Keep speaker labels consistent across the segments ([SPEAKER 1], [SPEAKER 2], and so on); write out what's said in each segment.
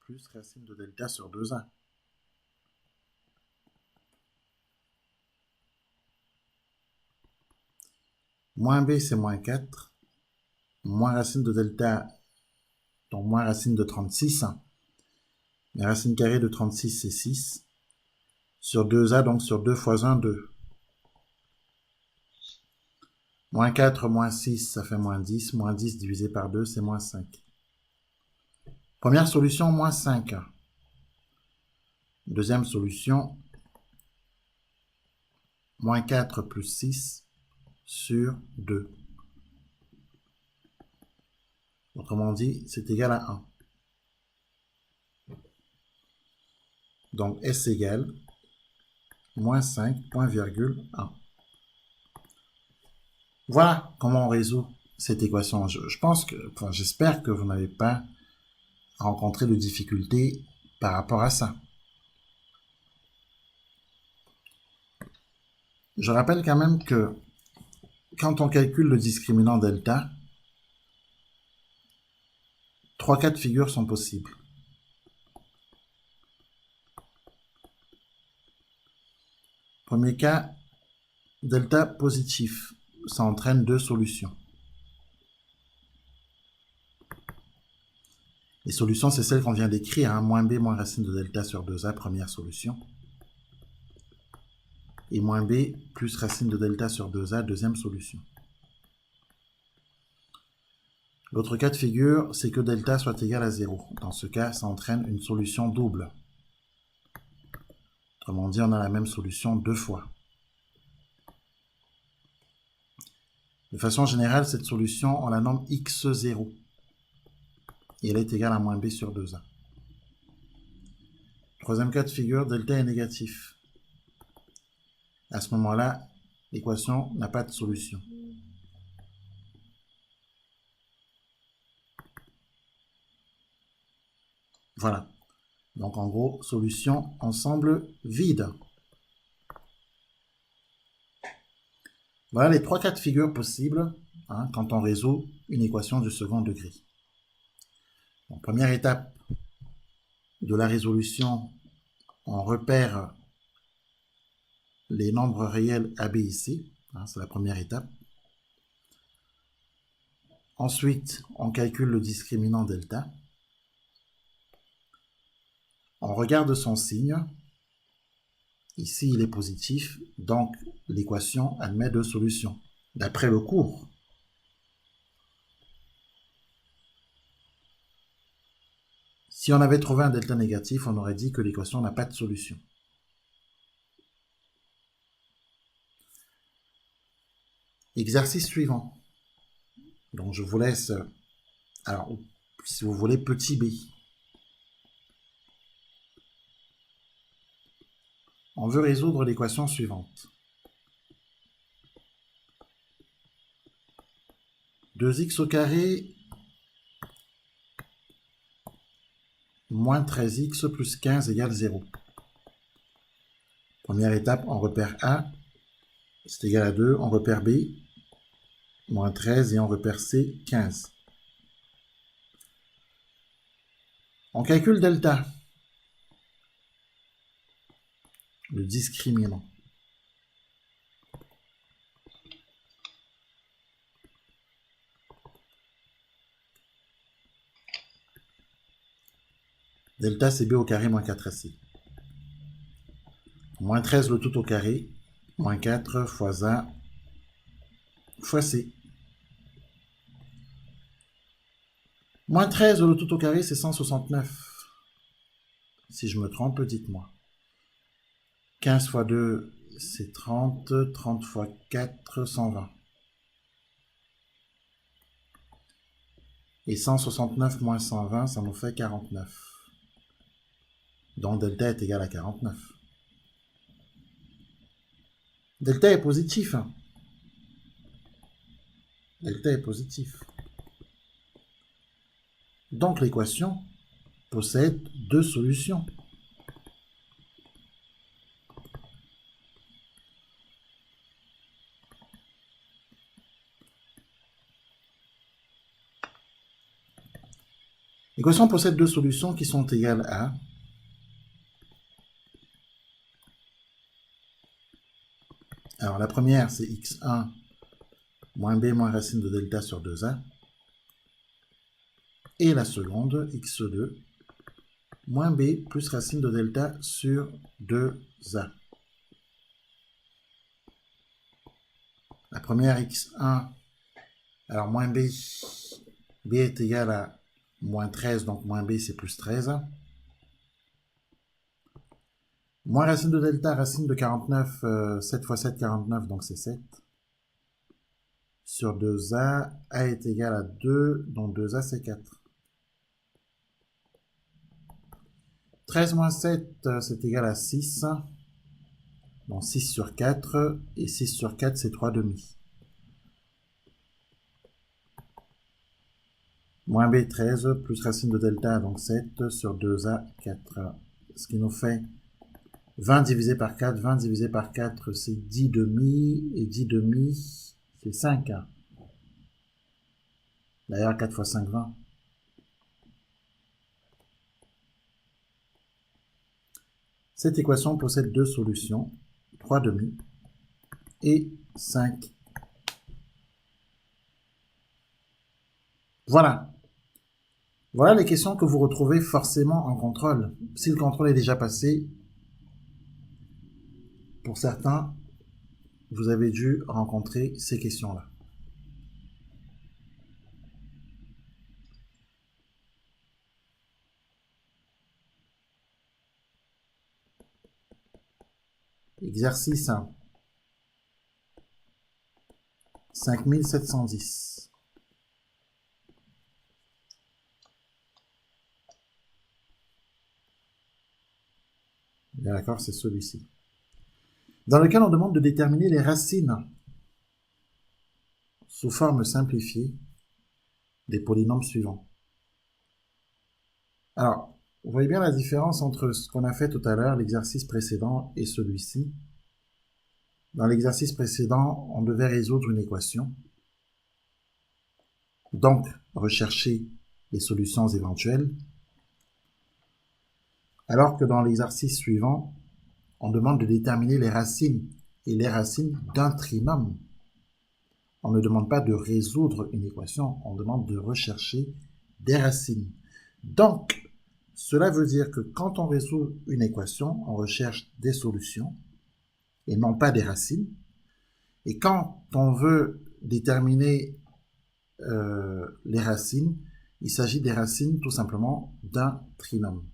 [SPEAKER 1] plus racine de delta sur 2a. Moins b, c'est moins 4. Moins racine de delta, donc moins racine de 36. La racine carrée de 36, c'est 6. Sur 2a, donc sur 2 fois 1, 2. Moins 4, moins 6, ça fait moins 10. Moins 10 divisé par 2, c'est moins 5. Première solution, moins 5. Deuxième solution, moins 4 plus 6 sur 2. Autrement dit, c'est égal à 1. Donc S égale moins 5, point virgule 1. Voilà comment on résout cette équation. Je pense que, enfin, j'espère que vous n'avez pas rencontré de difficultés par rapport à ça. Je rappelle quand même que quand on calcule le discriminant delta, 3 cas de figure sont possibles. Premier cas, delta positif. Ça entraîne 2 solutions. Les solutions, c'est celles qu'on vient d'écrire. Hein. Moins b moins racine de delta sur 2a, première solution. Et moins b plus racine de delta sur 2a, deuxième solution. L'autre cas de figure, c'est que delta soit égal à 0. Dans ce cas, ça entraîne une solution double. Autrement dit, on a la même solution 2 fois. De façon générale, cette solution, on la nomme x0. Et elle est égale à moins b sur 2a. Troisième cas de figure, delta est négatif. À ce moment-là, l'équation n'a pas de solution. Voilà. Donc en gros, solution ensemble vide. Voilà les 3 cas de figure possibles quand on résout une équation du second degré. Donc, première étape de la résolution, on repère les nombres réels A, B et C. C'est la première étape. Ensuite, on calcule le discriminant delta. On regarde son signe. Ici, il est positif, donc l'équation admet 2 solutions, d'après le cours. Si on avait trouvé un delta négatif, on aurait dit que l'équation n'a pas de solution. Exercice suivant. Donc je vous laisse, alors si vous voulez, petit b. On veut résoudre l'équation suivante. 2x au carré moins 13x plus 15 égale 0. Première étape, on repère A, c'est égal à 2. On repère B, moins 13, et on repère C, 15. On calcule delta, le discriminant. Delta, c'est B au carré moins 4AC. Moins 13 le tout au carré, moins 4 fois A fois C. Moins 13 le tout au carré, c'est 169. Si je me trompe, dites-moi. 15 fois 2, c'est 30. 30 fois 4, 120. Et 169 moins 120, ça nous fait 49. Donc delta est égal à 49. Delta est positif. Delta est positif. Donc l'équation possède 2 solutions. L'équation possède deux solutions qui sont égales à alors la première c'est x1 moins b moins racine de delta sur 2a et la seconde x2 moins b plus racine de delta sur 2a. La première x1, alors moins b, b est égal à moins 13, donc moins b c'est plus 13. Moins racine de delta, racine de 49, 7 fois 7, 49, donc c'est 7. Sur 2a, a est égal à 2, donc 2a c'est 4. 13 moins 7, c'est égal à 6. Donc 6 sur 4, et 6 sur 4 c'est 3 demi. Moins b 13, plus racine de delta, donc 7, sur 2a 4. Ce qui nous fait 20 divisé par 4, 20 divisé par 4, c'est 10 demi, et 10 demi, c'est 5. D'ailleurs, 4 fois 5, 20. Cette équation possède deux solutions, 3 demi et 5. Voilà. Voilà les questions que vous retrouvez forcément en contrôle. Si le contrôle est déjà passé, pour certains, vous avez dû rencontrer ces questions-là. Exercice 1. 5710. Bien d'accord, c'est celui-ci. Dans lequel on demande de déterminer les racines sous forme simplifiée des polynômes suivants. Alors, vous voyez bien la différence entre ce qu'on a fait tout à l'heure, l'exercice précédent, et celui-ci. Dans l'exercice précédent, on devait résoudre une équation, donc rechercher les solutions éventuelles, alors que dans l'exercice suivant, on demande de déterminer les racines, et les racines d'un trinôme. On ne demande pas de résoudre une équation, on demande de rechercher des racines. Donc, cela veut dire que quand on résout une équation, on recherche des solutions et non pas des racines. Et quand on veut déterminer les racines, il s'agit des racines tout simplement d'un trinôme.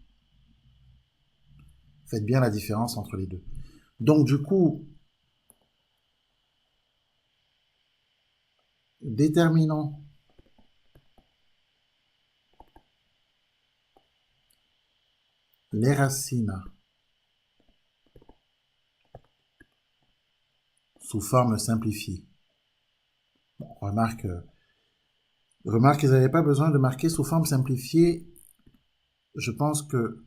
[SPEAKER 1] Faites bien la différence entre les deux. Donc du coup, déterminons les racines sous forme simplifiée. Bon, remarque qu'ils n'avaient pas besoin de marquer sous forme simplifiée. Je pense que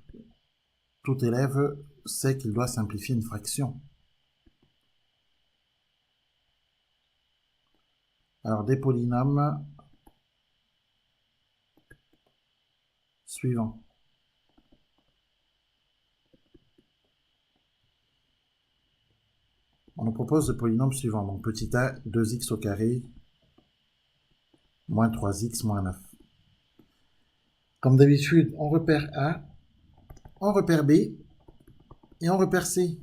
[SPEAKER 1] tout élève sait qu'il doit simplifier une fraction. Alors, des polynômes suivants. On nous propose le polynôme suivant. Donc, petit a, 2x au carré, moins 3x, moins 9. Comme d'habitude, on repère A, on repère B, et on repère C.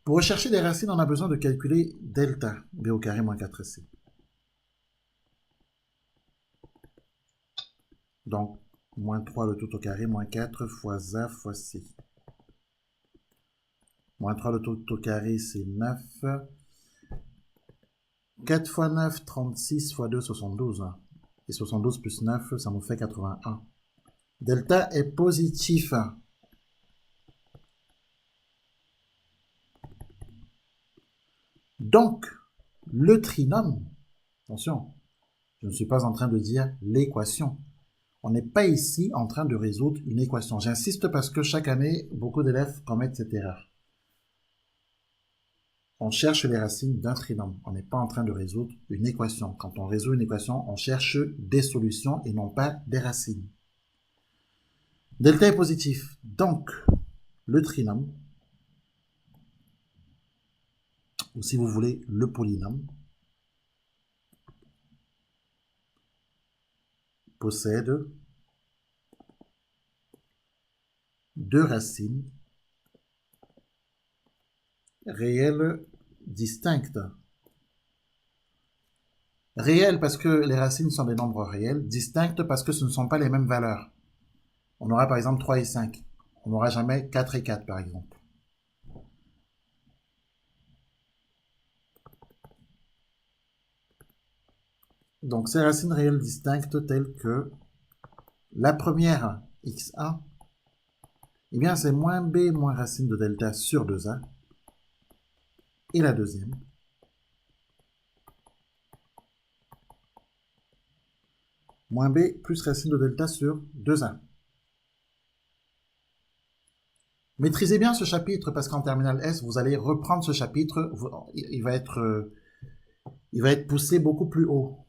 [SPEAKER 1] Pour rechercher des racines, on a besoin de calculer delta, b au carré moins 4c. Donc, moins 3 le tout au carré, moins 4 fois a fois c. Moins 3 le tout au carré, c'est 9. 4 fois 9, 36 fois 2, 72. Et 72 plus 9, ça nous fait 81. Delta est positif. Donc, le trinôme, attention, je ne suis pas en train de dire l'équation. On n'est pas ici en train de résoudre une équation. J'insiste parce que chaque année, beaucoup d'élèves commettent cette erreur. On cherche les racines d'un trinôme. On n'est pas en train de résoudre une équation. Quand on résout une équation, on cherche des solutions et non pas des racines. Delta est positif. Donc, le trinôme, ou si vous voulez, le polynôme, possède deux racines réelles distinctes. Réelles parce que les racines sont des nombres réels, distinctes parce que ce ne sont pas les mêmes valeurs. On aura par exemple 3 et 5. On n'aura jamais 4 et 4 par exemple. Donc ces racines réelles distinctes telles que la première x1, eh bien c'est moins b moins racine de delta sur 2a. Et la deuxième, moins b plus racine de delta sur 2a. Maîtrisez bien ce chapitre parce qu'en terminale S, vous allez reprendre ce chapitre, il va être poussé beaucoup plus haut.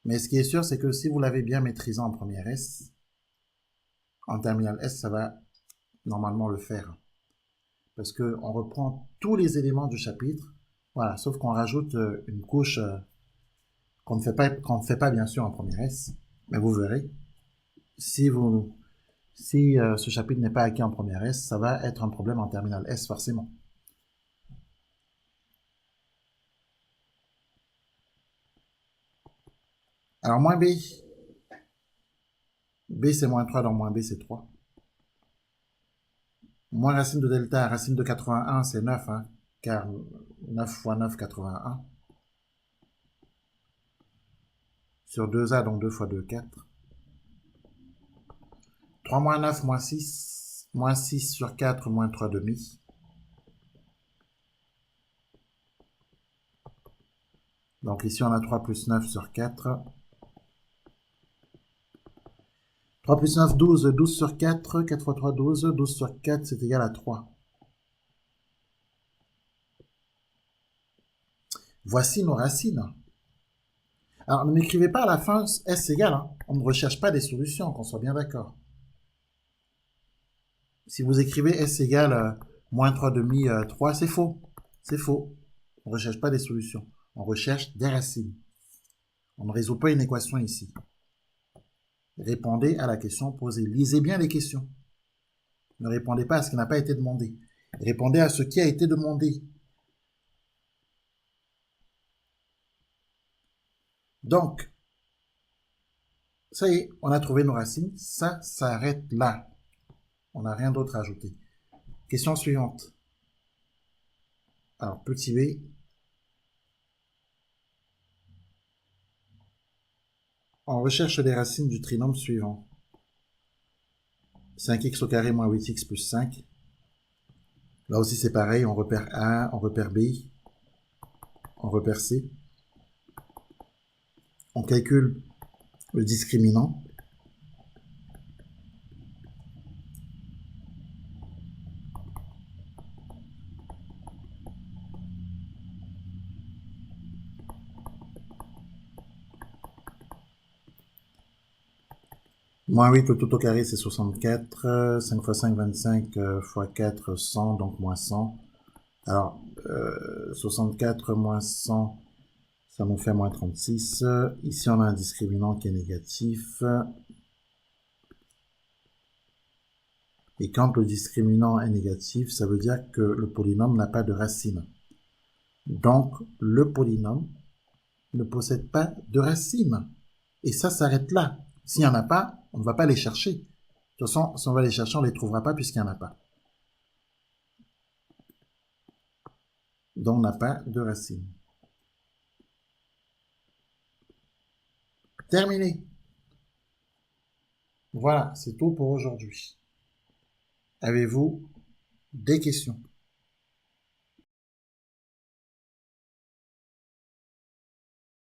[SPEAKER 1] Mais ce qui est sûr, c'est que si vous l'avez bien maîtrisé en première S, en terminale S, ça va normalement le faire. Parce qu'on reprend tous les éléments du chapitre, voilà, sauf qu'on rajoute une couche qu'on ne fait pas bien sûr en première S, mais vous verrez, si ce chapitre n'est pas acquis en première S, ça va être un problème en terminale S forcément. Alors moins B, B c'est moins 3, donc moins B c'est 3. Moins racine de delta, racine de 81 c'est 9, hein, car 9 fois 9, 81. Sur 2A, donc 2 fois 2, 4. 3 moins 9, moins 6. Moins 6 sur 4, moins 3 demi. Donc ici on a 3 plus 9 sur 4. 3 plus 9, 12. 12 sur 4. 4 fois 3, 12. 12 sur 4, c'est égal à 3. Voici nos racines. Alors ne m'écrivez pas à la fin S égale. Hein. On ne recherche pas des solutions, qu'on soit bien d'accord. Si vous écrivez S égale moins 3 demi 3, c'est faux. C'est faux. On ne recherche pas des solutions. On recherche des racines. On ne résout pas une équation ici. Répondez à la question posée. Lisez bien les questions. Ne répondez pas à ce qui n'a pas été demandé. Répondez à ce qui a été demandé. Donc, ça y est, on a trouvé nos racines. Ça s'arrête là. On n'a rien d'autre à ajouter. Question suivante. Alors, petit b. On recherche les racines du trinôme suivant. 5x au carré moins 8x plus 5. Là aussi, c'est pareil. On repère A, on repère B, on repère C. On calcule le discriminant. Moins 8 tout au carré, c'est 64. 5 fois 5, 25 fois 4, 100, donc moins 100. Alors, 64 moins 100, ça nous fait moins 36. Ici, on a un discriminant qui est négatif. Et quand le discriminant est négatif, ça veut dire que le polynôme n'a pas de racine. Donc, le polynôme ne possède pas de racine. Et ça s'arrête là. S'il n'y en a pas, on ne va pas les chercher. De toute façon, si on va les chercher, on ne les trouvera pas puisqu'il n'y en a pas. Donc, on n'a pas de racine. Terminé. Voilà, c'est tout pour aujourd'hui. Avez-vous des questions ?